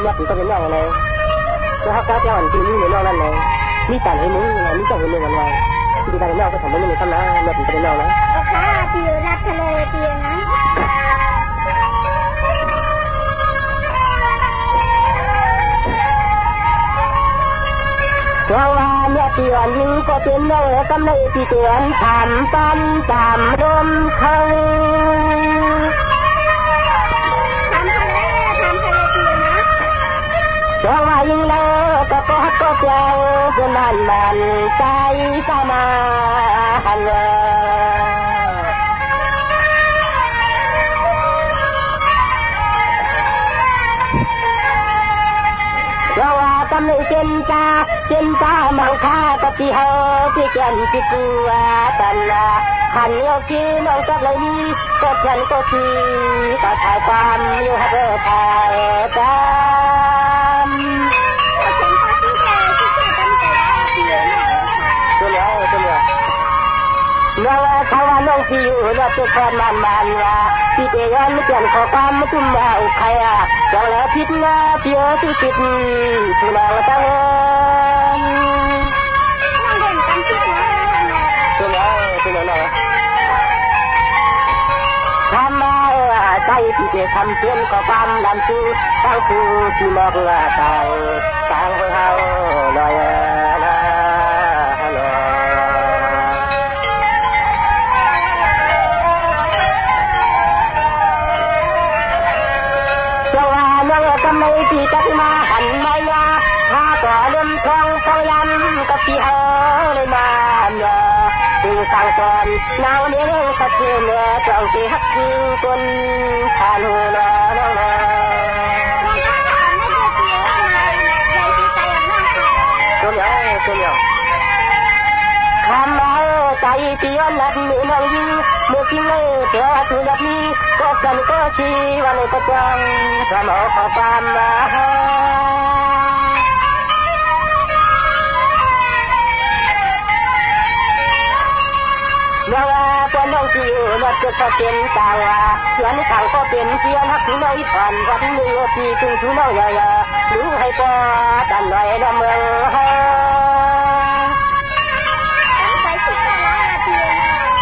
เมื่อถึงก็เป็นน้องเลยแล้วเขาก็จะอ่อนกินนี่ในน้องนั่นเลยนี่แต่ให้มึงไงนี่จะเห็นมึงยังไงที่การเป็นน้องก็ทำให้มึงทำนะเมื่อถึงก็เป็นน้องนะโอ้ค่ะพี่นัดทะเลพี่นะเพราะว่าเนี่ยเตือนยิ่งก็เป็นน้องกำลังที่เตือนทำปั้นตามลมเขาเพราะว่ายิ่งเราก็กอดก็เปล่าจนมันใจสมาหันเพราะว่าตำหนิเจนตามังค่าตะกี้เฮาที่เกินที่กลัวตันละหันเลี้ยวกี้น้องจับเลยนี่ก็ฉันก็ทีก็ถ่ายความอยู่ให้เธอถ่ายตามตัวเหลือเมื่อเขาว่าน้องที่อยู่แล้วตัวคนมันว่าที่เตือนไม่เปลี่ยนข้อความไม่ตุ้มมาอุใครจังแล้วพิษนะเพียรที่คิดผู้นางตั้งทำมาใจที่จะทำเพื่อนก็ความดำซื้อตั้งคือที่มองว่าตายตั้งเฮาลอยนะเจ้าว่าน้องทำไมที่ตัดมาหันไม่ยาถ้าต่อเริ่มทองพยายกับที่เฮาเลยมาคือสั่งสอนนาวเลี้ยงสัตว์เนื้อจ้องที่ฮักคือคนทานูนน้องตัวเหนียวคำเอาใจเตียนนัดมือน้องยิงเมื่อกี้เลยเธอถูกแบบนี้ก็กันก็ชี้วันนี้ก็จังทำเอาข้อความมาเมื่อว่าตัวน้องที่อยู่รถจะเป็นตาว่าเสียงข่าวก็เป็นเสียงฮักน้อยผ่านวันนี้ที่ถึงชูน้องใหญ่รู้ให้พอตันหน่อยนะเมืองฮะ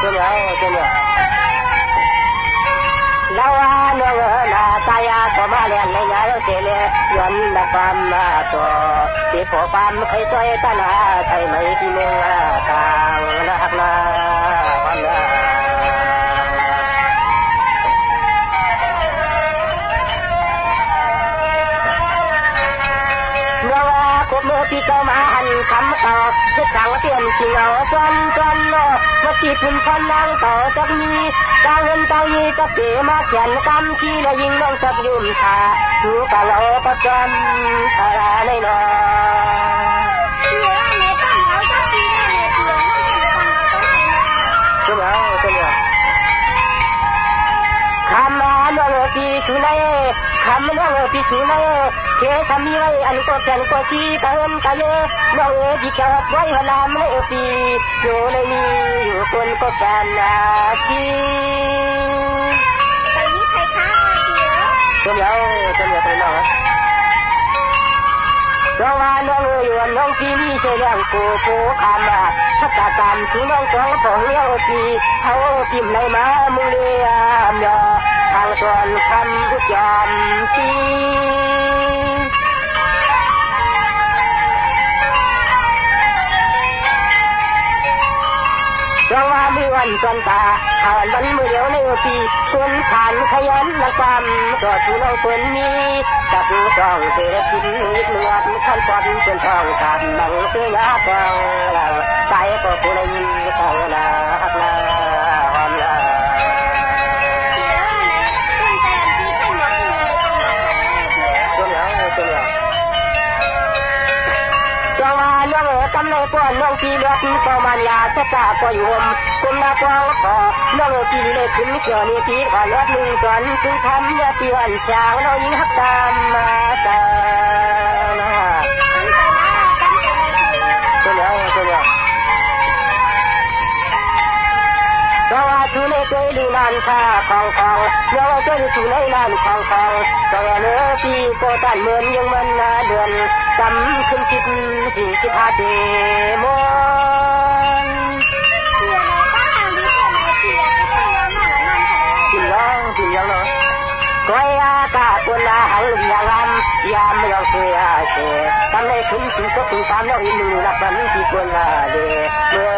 ตัวเนี่ยแล้วว่าน้องนาตายาก็มาเรียนในงานเสียเลยย้อนนักความมาตัวที่พอความเคยช่วยตาหน้าใช่ไหมที่เมืองทางนักนาเมื่อพี่เข้ามาหันคำต่อจะสั่งเตือนที่เราจนว่าที่คุณคนนั่งต่อจากนี้กางเงินเตายีก็เปมาเขียนกำที่เรายิงน้องสับยุ่มขาดูกะเราก็จำอะไรในนอคำมาโนที่สุนัยคำโนที่สุนัยเชื่อคำนี้ไว้อันก็ฉันก็ชี้เติมกันเลยน้องที่จะไว้หันมาไม่ตีอยู่เลยนี่อยู่คนก็กันนาทีตอนนี้ใครฆ่าตัวน้องเพราะว่าน้องอยู่น้องที่นี่เชื่อเรื่องกูคำถ้าการที่น้องสองของเลี้ยวตีเขาทิมในมามุเลียมยอทางส่วนคำอุจจาระที่เพราะว่ามีวันจนตาหาวันมือเดียวในปีคนขานขยันและความก็ชูน้องคนนี้กับผู้ต้องเสียกินนิดเนื้อขั้นตอนจนท้องขาดหนังเสียทองใจก็ผู้ในยินทองนาฮักนาหอมนาจังหวะน้องกำลังป้อนน้องที่เลือดประมาณยาจะจ่าก็อยู่กุมนาปองขอน้องที่เล็กขึ้นเกี่ยวนี้ที่ขอเลือดหนึ่งจนคือทำยาเตือนจางเรายิงหักตามมาตาตัวเดียวเพราะว่า ชูในตัวลีนานค่าของเมื่อว่าจะชูในนานของก็เนื้อปีโกตันเหมือนยังมันนาเดือนจำขึ้นคิดสิ่งที่พาเดมอนกินยังเนาะก้อยอากาศบนหังยางามยามไม่ยอมเสียทำให้ถึงก็ถึงตามแล้วอินหนึ่งรับมันที่ควรลาเดเมื่อ